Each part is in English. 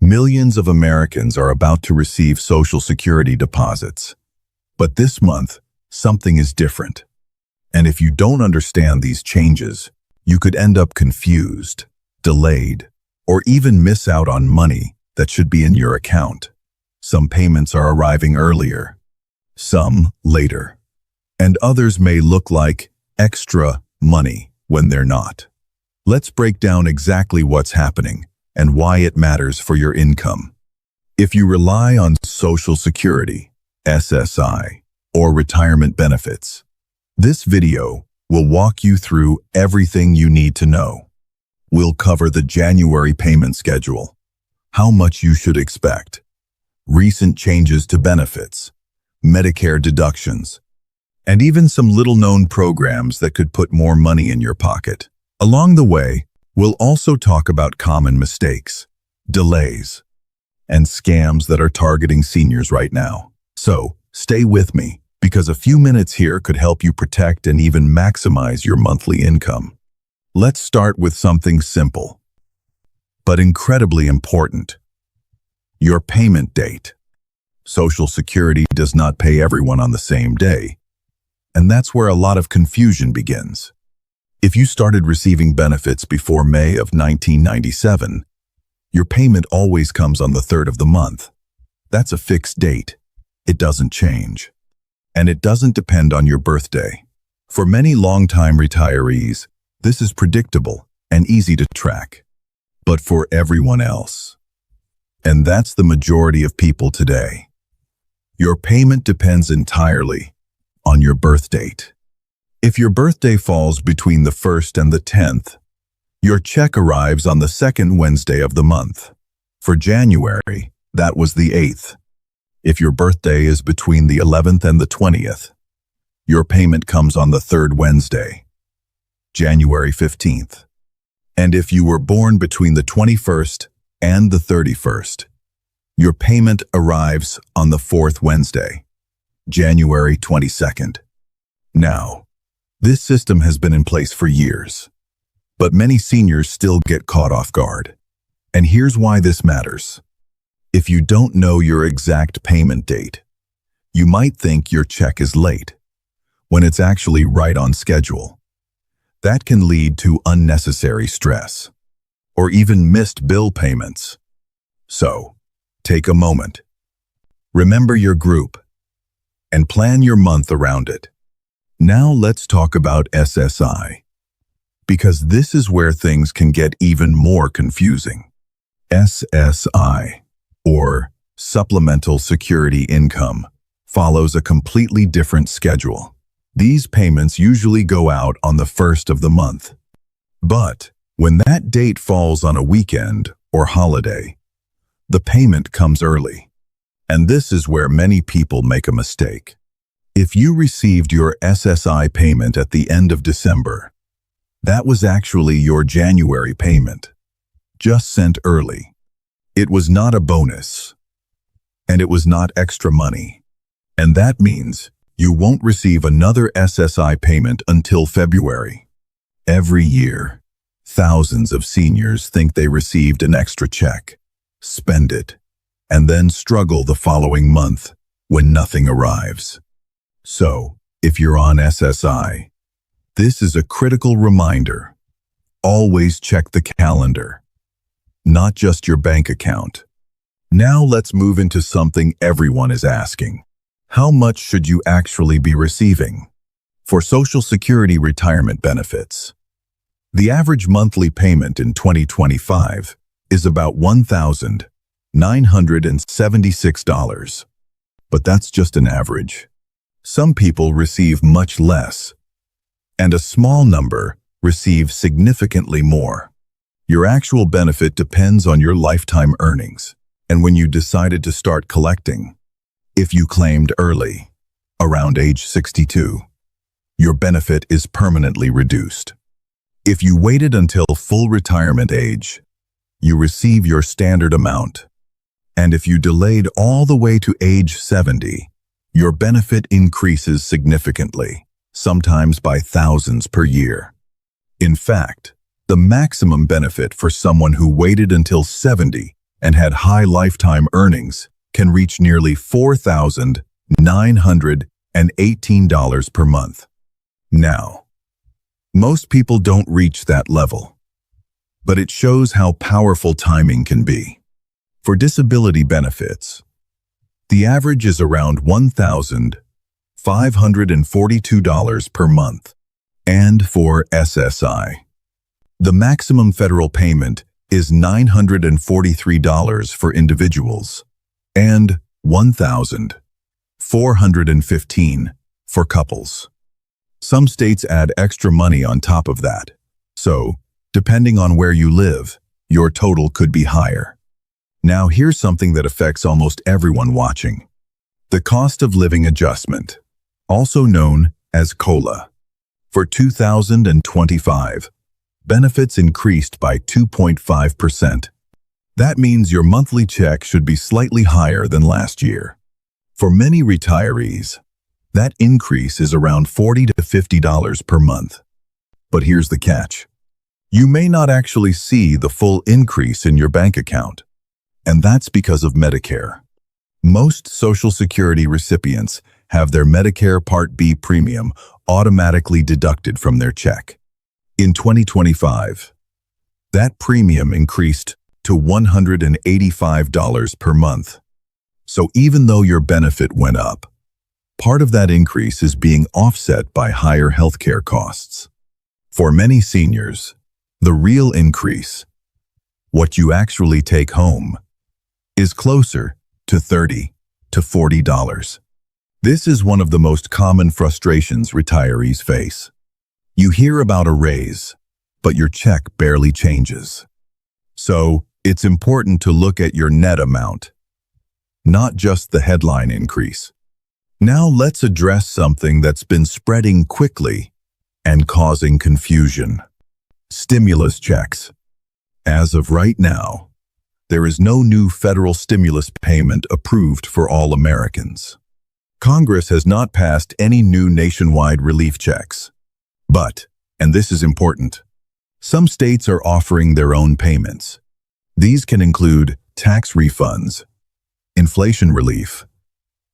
Millions of Americans are about to receive Social Security deposits. But this month, something is different. And if you don't understand these changes, you could end up confused, delayed, or even miss out on money that should be in your account. Some payments are arriving earlier, some later, and others may look like extra money when they're not. Let's break down exactly what's happening and why it matters for your income. If you rely on Social Security, SSI, or retirement benefits, this video will walk you through everything you need to know. We'll cover the January payment schedule, how much you should expect, recent changes to benefits, Medicare deductions, and even some little-known programs that could put more money in your pocket. Along the way, we'll also talk about common mistakes, delays, and scams that are targeting seniors right now. So, stay with me, because a few minutes here could help you protect and even maximize your monthly income. Let's start with something simple, but incredibly important. Your payment date. Social Security does not pay everyone on the same day, and that's where a lot of confusion begins. If you started receiving benefits before May of 1997, your payment always comes on the 3rd of the month. That's a fixed date. It doesn't change. And it doesn't depend on your birthday. For many longtime retirees, this is predictable and easy to track. But for everyone else, and that's the majority of people today, your payment depends entirely on your birth date. If your birthday falls between the 1st and the 10th, your check arrives on the 2nd Wednesday of the month. For January, that was the 8th. If your birthday is between the 11th and the 20th, your payment comes on the 3rd Wednesday, January 15th. And if you were born between the 21st and the 31st, your payment arrives on the 4th Wednesday, January 22nd. Now, this system has been in place for years, but many seniors still get caught off guard. And here's why this matters. If you don't know your exact payment date, you might think your check is late, when it's actually right on schedule. That can lead to unnecessary stress, or even missed bill payments. So, take a moment. Remember your group, and plan your month around it. Now let's talk about SSI, because this is where things can get even more confusing. SSI, or Supplemental Security Income, follows a completely different schedule. These payments usually go out on the 1st of the month. But when that date falls on a weekend or holiday, the payment comes early. And this is where many people make a mistake. If you received your SSI payment at the end of December, that was actually your January payment, just sent early. It was not a bonus, and it was not extra money. And that means you won't receive another SSI payment until February. Every year, thousands of seniors think they received an extra check, spend it, and then struggle the following month when nothing arrives. So, if you're on SSI, this is a critical reminder. Always check the calendar, not just your bank account. Now let's move into something everyone is asking. How much should you actually be receiving? For Social Security retirement benefits, the average monthly payment in 2025 is about $1,976. But that's just an average. Some people receive much less, and a small number receive significantly more. Your actual benefit depends on your lifetime earnings and when you decided to start collecting. If you claimed early, around age 62, your benefit is permanently reduced. If you waited until full retirement age, you receive your standard amount. And if you delayed all the way to age 70, your benefit increases significantly, sometimes by thousands per year. In fact, the maximum benefit for someone who waited until 70 and had high lifetime earnings can reach nearly $4,918 per month. Now, most people don't reach that level, but it shows how powerful timing can be. For disability benefits, the average is around $1,542 per month. And for SSI, the maximum federal payment is $943 for individuals and $1,415 for couples. Some states add extra money on top of that, so depending on where you live, your total could be higher. Now here's something that affects almost everyone watching. The cost of living adjustment, also known as COLA. For 2025, benefits increased by 2.5%. That means your monthly check should be slightly higher than last year. For many retirees, that increase is around $40 to $50 per month. But here's the catch. You may not actually see the full increase in your bank account. And that's because of Medicare. Most Social Security recipients have their Medicare Part B premium automatically deducted from their check. In 2025, that premium increased to $185 per month. So even though your benefit went up, part of that increase is being offset by higher healthcare costs. For many seniors, the real increase, what you actually take home, is closer to $30 to $40. This is one of the most common frustrations retirees face. You hear about a raise, but your check barely changes. So, it's important to look at your net amount, not just the headline increase. Now let's address something that's been spreading quickly and causing confusion. Stimulus checks. As of right now, there is no new federal stimulus payment approved for all Americans. Congress has not passed any new nationwide relief checks. But, and this is important, some states are offering their own payments. These can include tax refunds, inflation relief,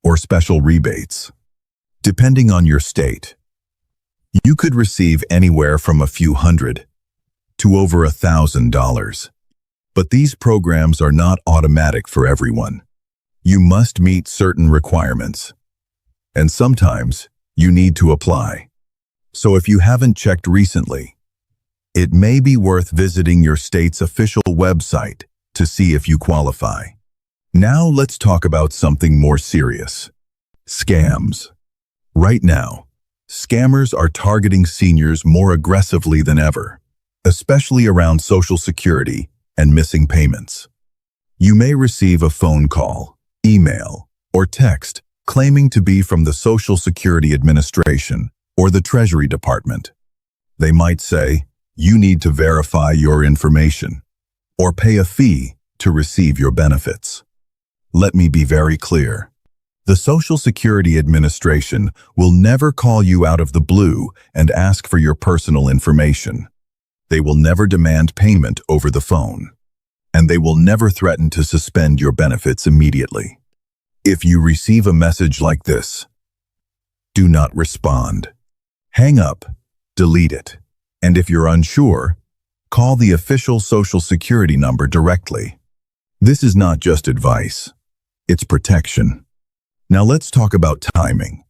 or special rebates. Depending on your state, you could receive anywhere from a few hundred to over $1,000. But these programs are not automatic for everyone. You must meet certain requirements, and sometimes you need to apply. So if you haven't checked recently, it may be worth visiting your state's official website to see if you qualify. Now let's talk about something more serious. Scams. Right now, scammers are targeting seniors more aggressively than ever, especially around Social Security and missing payments. You may receive a phone call, email, or text claiming to be from the Social Security Administration or the Treasury Department. They might say, you need to verify your information or pay a fee to receive your benefits. Let me be very clear. The Social Security Administration will never call you out of the blue and ask for your personal information. They will never demand payment over the phone, and they will never threaten to suspend your benefits immediately. If you receive a message like this, do not respond. Hang up, delete it, and if you're unsure, call the official Social Security number directly. This is not just advice, it's protection. Now let's talk about timing,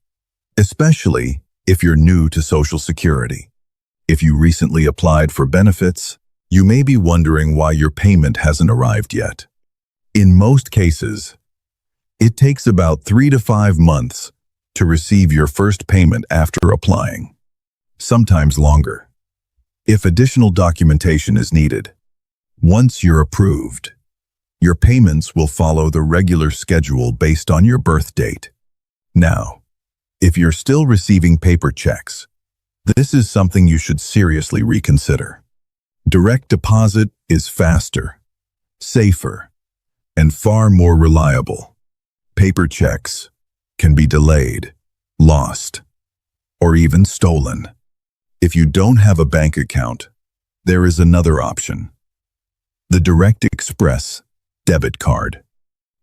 especially if you're new to Social Security. If you recently applied for benefits, you may be wondering why your payment hasn't arrived yet. In most cases, it takes about 3 to 5 months to receive your first payment after applying, sometimes longer, if additional documentation is needed. Once you're approved, your payments will follow the regular schedule based on your birth date. Now, if you're still receiving paper checks, this is something you should seriously reconsider. Direct deposit is faster, safer, and far more reliable. Paper checks can be delayed, lost, or even stolen. If you don't have a bank account, there is another option. The Direct Express Debit card.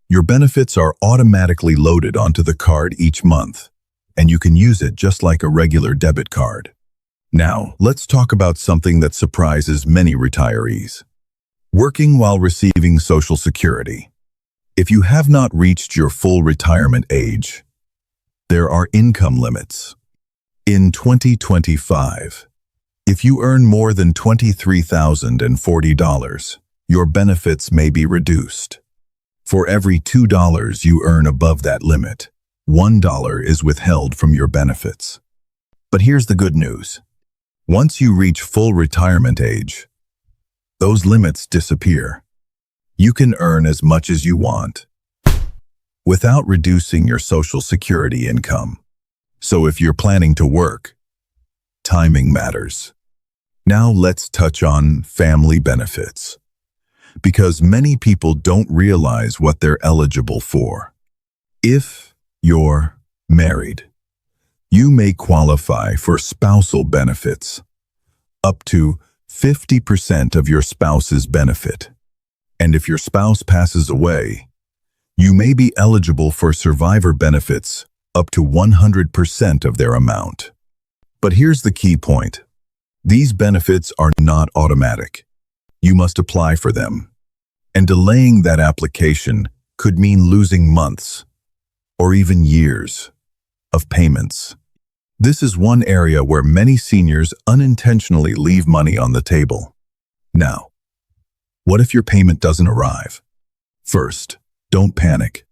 Your benefits are automatically loaded onto the card each month, and you can use it just like a regular debit card. Now, let's talk about something that surprises many retirees. Working while receiving Social Security. If you have not reached your full retirement age, there are income limits. In 2025, if you earn more than $23,040, your benefits may be reduced. For every $2 you earn above that limit, $1 is withheld from your benefits. But here's the good news. Once you reach full retirement age, those limits disappear. You can earn as much as you want without reducing your Social Security income. So if you're planning to work, timing matters. Now let's touch on family benefits, because many people don't realize what they're eligible for. If you're married, you may qualify for spousal benefits, up to 50% of your spouse's benefit. And if your spouse passes away, you may be eligible for survivor benefits up to 100% of their amount. But here's the key point. These benefits are not automatic. You must apply for them. And delaying that application could mean losing months or even years of payments. This is one area where many seniors unintentionally leave money on the table. Now, what if your payment doesn't arrive? First, don't panic.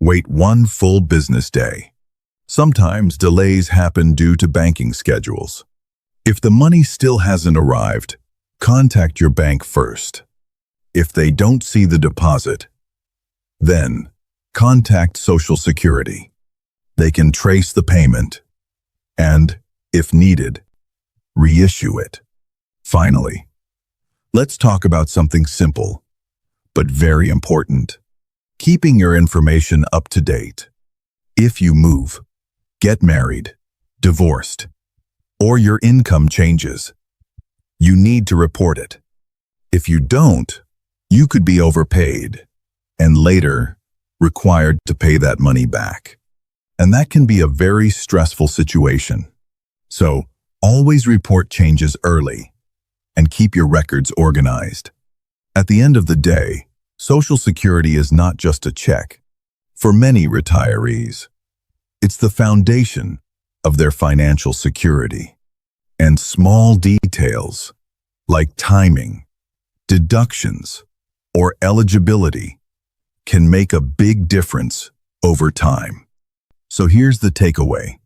Wait one full business day. Sometimes delays happen due to banking schedules. If the money still hasn't arrived, contact your bank first. If they don't see the deposit, then contact Social Security. They can trace the payment and, if needed, reissue it. Finally, let's talk about something simple, but very important. Keeping your information up to date. If you move, get married, divorced, or your income changes, you need to report it. If you don't, you could be overpaid and later required to pay that money back. And that can be a very stressful situation. So, always report changes early and keep your records organized. At the end of the day, Social Security is not just a check. For many retirees, it's the foundation of their financial security. And small details like timing, deductions, or eligibility can make a big difference over time. So here's the takeaway.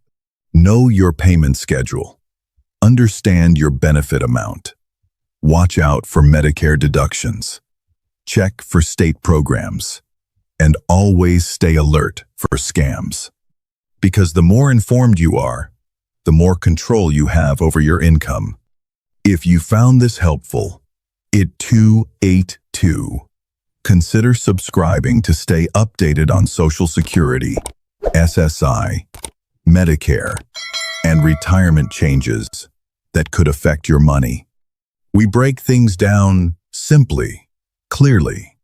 Know your payment schedule. Understand your benefit amount. Watch out for Medicare deductions. Check for state programs. And always stay alert for scams. Because the more informed you are, the more control you have over your income. If you found this helpful, it 282. Consider subscribing to stay updated on Social Security, SSI, Medicare, and retirement changes that could affect your money. We break things down simply, clearly,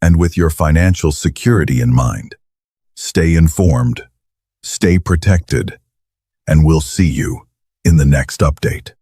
and with your financial security in mind. Stay informed, stay protected, and we'll see you in the next update.